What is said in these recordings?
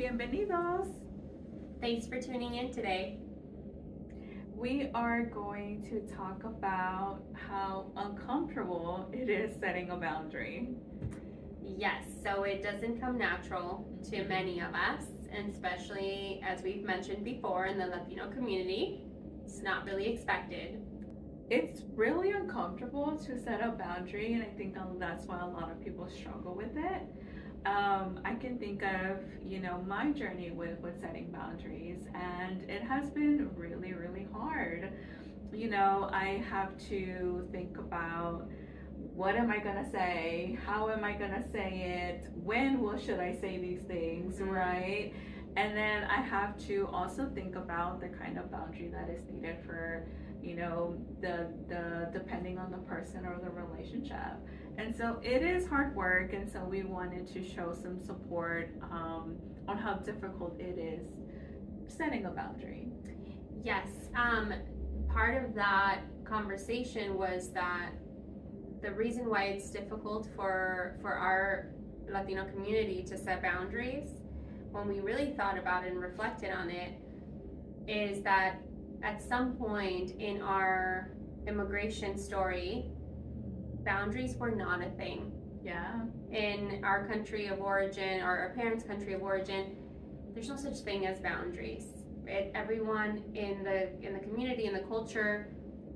Bienvenidos. Thanks for tuning in today. We are going to talk about how uncomfortable it is setting a boundary. Yes, so it doesn't come natural to many of us, and especially as we've mentioned before in the Latino community, it's not really expected. It's really uncomfortable to set a boundary, and I think that's why a lot of people struggle with it. I can think of, my journey with setting boundaries, and it has been really, really hard. I have to think about what am I gonna say? How am I gonna say it? Should I say these things, right? And then I have to also think about the kind of boundary that is needed for, the depending on the person or the relationship. And so it is hard work, and so we wanted to show some support on how difficult it is setting a boundary. Yes, part of that conversation was that the reason why it's difficult for our Latino community to set boundaries, when we really thought about it and reflected on it, is that at some point in our immigration story, boundaries were not a thing. Yeah. In our country of origin, or our parents' country of origin, there's no such thing as boundaries. Everyone in the community, in the culture,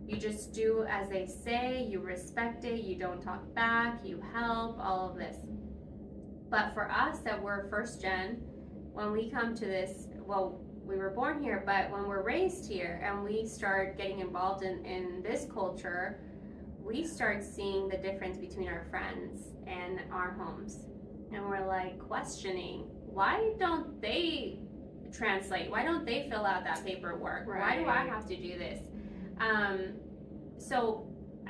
you just do as they say, you respect it, you don't talk back, you help, all of this. But for us that we're first gen, when we come to this, well, we were born here, but when we're raised here and we start getting involved in this culture, we start seeing the difference between our friends and our homes. And we're like questioning, why don't they translate? Why don't they fill out that paperwork? Right. Why do I have to do this? So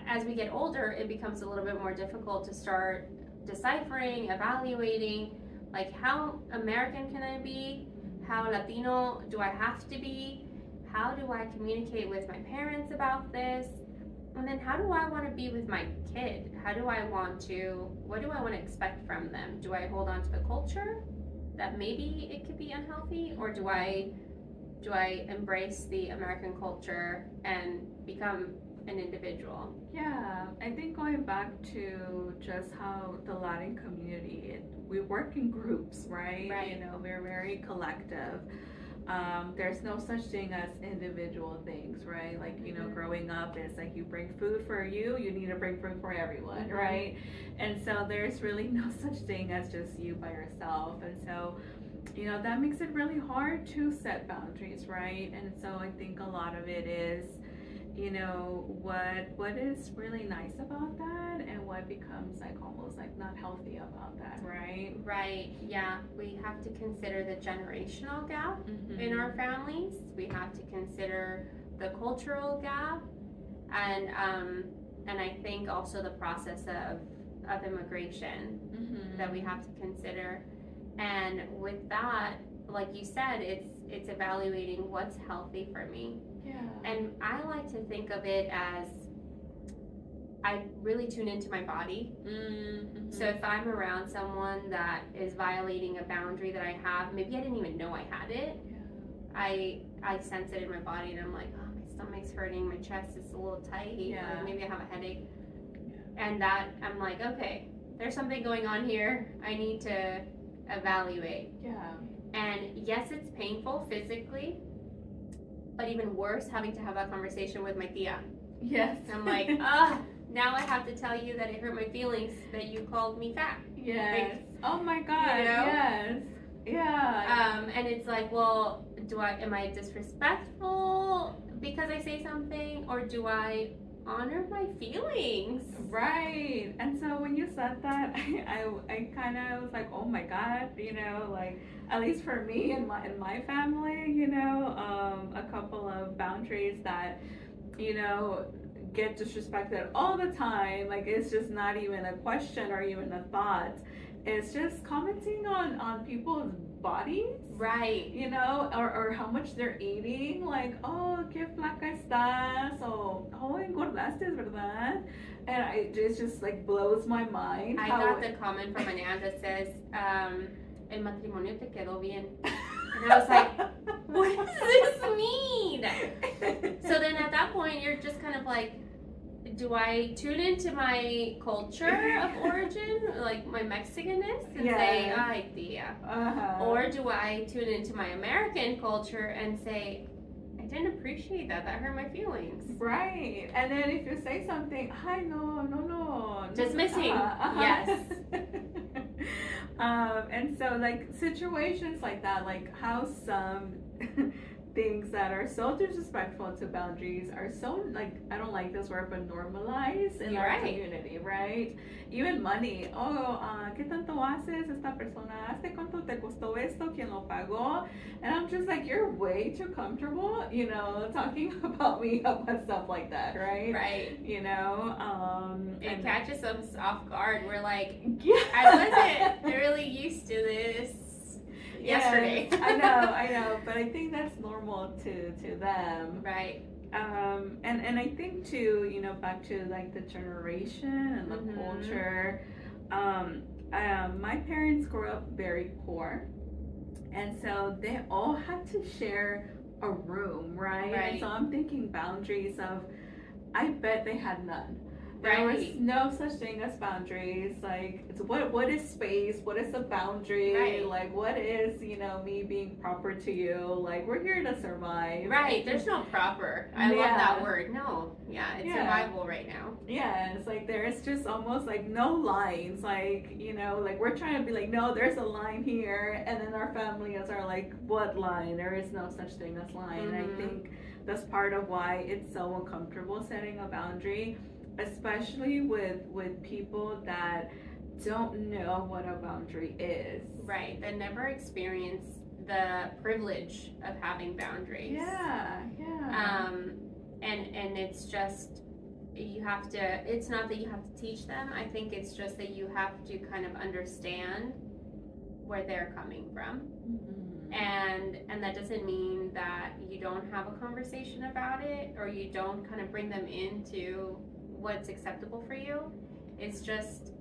as we get older, it becomes a little bit more difficult to start deciphering, evaluating, like how American can I be? How Latino do I have to be? How do I communicate with my parents about this? And then how do I want to be with my kid? What do I want to expect from them? Do I hold on to the culture that maybe it could be unhealthy? Or do I embrace the American culture and become an individual? Yeah, I think going back to just how the Latin community, we work in groups, right? Right. We're very collective. There's no such thing as individual things, right? Like, growing up, it's like you bring food for you need to bring food for everyone, right? And so there's really no such thing as just you by yourself. And so, that makes it really hard to set boundaries, right? And so I think a lot of it is, what is really nice about that and what becomes like almost like not healthy about that, right? Right, yeah. We have to consider the generational gap in our families. We have to consider the cultural gap, and I think also the process of immigration that we have to consider. And with that, like you said, it's evaluating what's healthy for me. Yeah. And I like to think of it as I really tune into my body. So if I'm around someone that is violating a boundary that I have, maybe I didn't even know I had it. Yeah. I sense it in my body, and I'm like, oh, my stomach's hurting, my chest is a little tight, Yeah. Like maybe I have a headache. Yeah. And that I'm like, okay, there's something going on here. I need to evaluate. Yeah. And yes, it's painful physically, but even worse, having to have that conversation with my tia. Yes. I'm like, now I have to tell you that it hurt my feelings that you called me fat. Yes. Like, oh my God. Yes. Yeah. And it's like, well, am I disrespectful because I say something, or do I honor my feelings? Right. And so when you said that, I kind of was like, oh my God, like at least for me in my family, a couple of boundaries that, get disrespected all the time. Like it's just not even a question or even a thought. It's just commenting on people's bodies, right? Or how much they're eating. Like, oh, qué flaca estás, or oh, engordaste, verdad? And it just like blows my mind. I got the comment from an aunt that says, el matrimonio te quedó bien. And I was like, what does this mean? So then at that point, you're just kind of like, do I tune into my culture of origin, like my Mexicanness, and say, ay, tia? Or do I tune into my American culture and say, I didn't appreciate that. That hurt my feelings. Right. And then if you say something, hi, no. Dismissing. Yes. And so, like, situations like that, like how some things that are so disrespectful to boundaries are so, like, I don't like this word, but normalized in our community, right? Even money. Oh, ¿qué tanto haces esta persona? ¿Hace cuánto te costó esto? ¿Quién lo pagó? And I'm just like, you're way too comfortable, you know, talking about me about stuff like that, right? Right. You know, it catches us off guard. We're like, yeah. I wasn't really used to this yesterday. I know, but I think that's normal to them. Right. And I think too, you know, back to like the generation and the culture. My parents grew up very poor, and so they all had to share a room, right? And so I'm thinking boundaries of, I bet they had none. There was no such thing as boundaries. Like, it's what is space? What is a boundary? Right. Like, what is, you know, me being proper to you? Like, we're here to survive. Right. There's no proper. I love that word. No. Yeah. It's survival right now. Yeah. It's like there's just almost like no lines. Like, you know, like we're trying to be like, no, there's a line here, and then our families are like, what line? There is no such thing as line. And I think that's part of why it's so uncomfortable setting a boundary, especially with people that don't know what a boundary is. Right, that never experienced the privilege of having boundaries. Yeah. And it's just, you have to, it's not that you have to teach them. I think it's just that you have to kind of understand where they're coming from. And that doesn't mean that you don't have a conversation about it, or you don't kind of bring them into what's acceptable for you. It's just,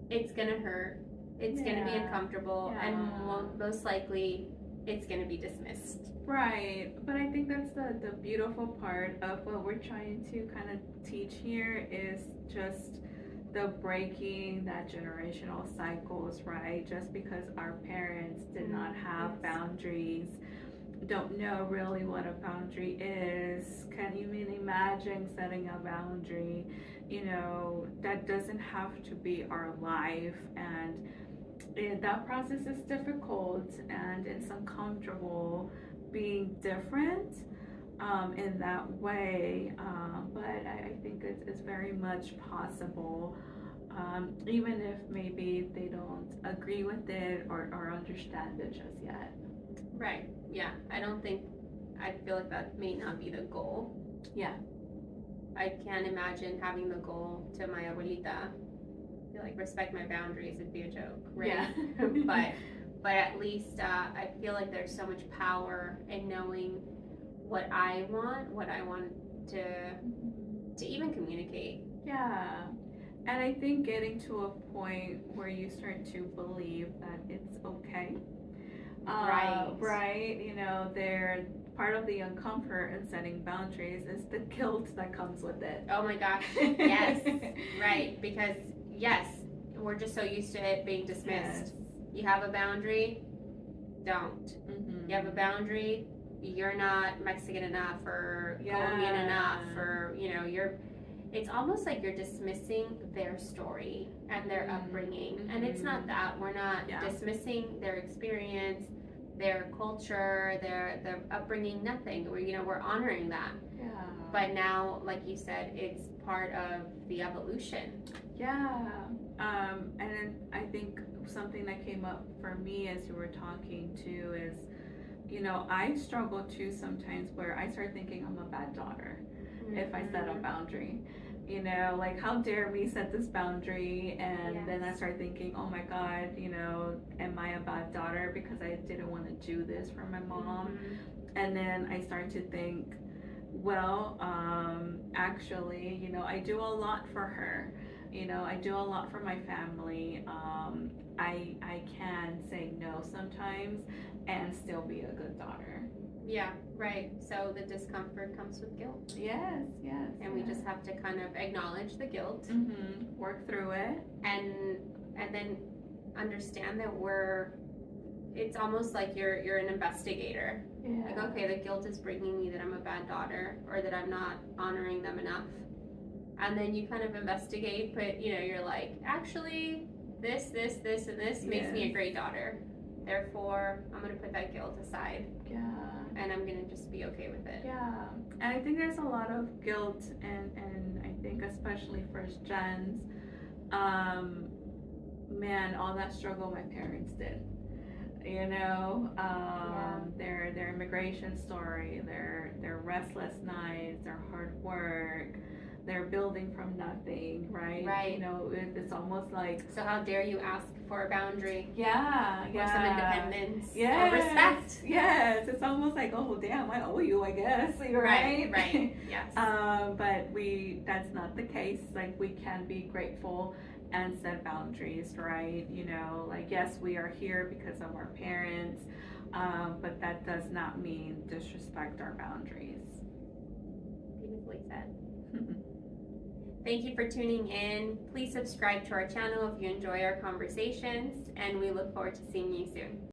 it's gonna hurt, it's gonna be uncomfortable, and most likely it's gonna be dismissed. Right. But I think that's the beautiful part of what we're trying to kind of teach here, is just the breaking that generational cycles, right? Just because our parents did not have boundaries, don't know really what a boundary is, can't even imagine setting a boundary, you know, that doesn't have to be our life. And that process is difficult, and it's uncomfortable being different in that way, but I think it's very much possible, even if maybe they don't agree with it or understand it just yet. Right. Yeah. I feel like that may not be the goal. Yeah. I can't imagine having the goal to my abuelita, like, respect my boundaries. It'd be a joke, right? Yeah. but at least I feel like there's so much power in knowing what I want to even communicate. Yeah. And I think getting to a point where you start to believe that it's okay. Right. You know, they're part of the uncomfort in setting boundaries is the guilt that comes with it. Oh my gosh. Yes. Right. Because yes, we're just so used to it being dismissed. You have a boundary, don't. You have a boundary, you're not Mexican enough or Colombian enough, or, you know, it's almost like you're dismissing their story and their upbringing. And it's not that. We're not dismissing their experience, their culture, their upbringing, nothing. We're honoring that. Yeah. But now, like you said, it's part of the evolution. Yeah. And then I think something that came up for me as you were talking too is, you know, I struggle too sometimes where I start thinking I'm a bad daughter if I set a boundary. You know, like, how dare me set this boundary? And then I start thinking, oh my God, you know, am I a bad daughter because I didn't want to do this for my mom? And then I start to think, well, actually, you know, I do a lot for her. You know, I do a lot for my family. I can say no sometimes and still be a good daughter. Yeah, right. So the discomfort comes with guilt. Yes, yes. And we just have to kind of acknowledge the guilt work through it, and then understand that it's almost like you're an investigator. yeah. Like, okay, the guilt is bringing me that I'm a bad daughter or that I'm not honoring them enough. And then you kind of investigate, but you know, you're like, actually, this, and this makes me a great daughter. Therefore, I'm going to put that guilt aside. Yeah. And I'm going to just be okay with it. Yeah. And I think there's a lot of guilt, and I think especially first gens, man, all that struggle my parents did. You know, their immigration story, their restless nights, their hard work, their building from nothing, right? Right. You know, it's almost like. So how dare you ask for a boundary? Yeah, Or some independence. Yes, Or respect. Yes, it's almost like, oh damn, I owe you, I guess. Right. Right. Yes. But that's not the case. Like, we can be grateful and set boundaries, right? You know, like, yes, we are here because of our parents, but that does not mean disrespect our boundaries. Beautifully said. Thank you for tuning in. Please subscribe to our channel if you enjoy our conversations, and we look forward to seeing you soon.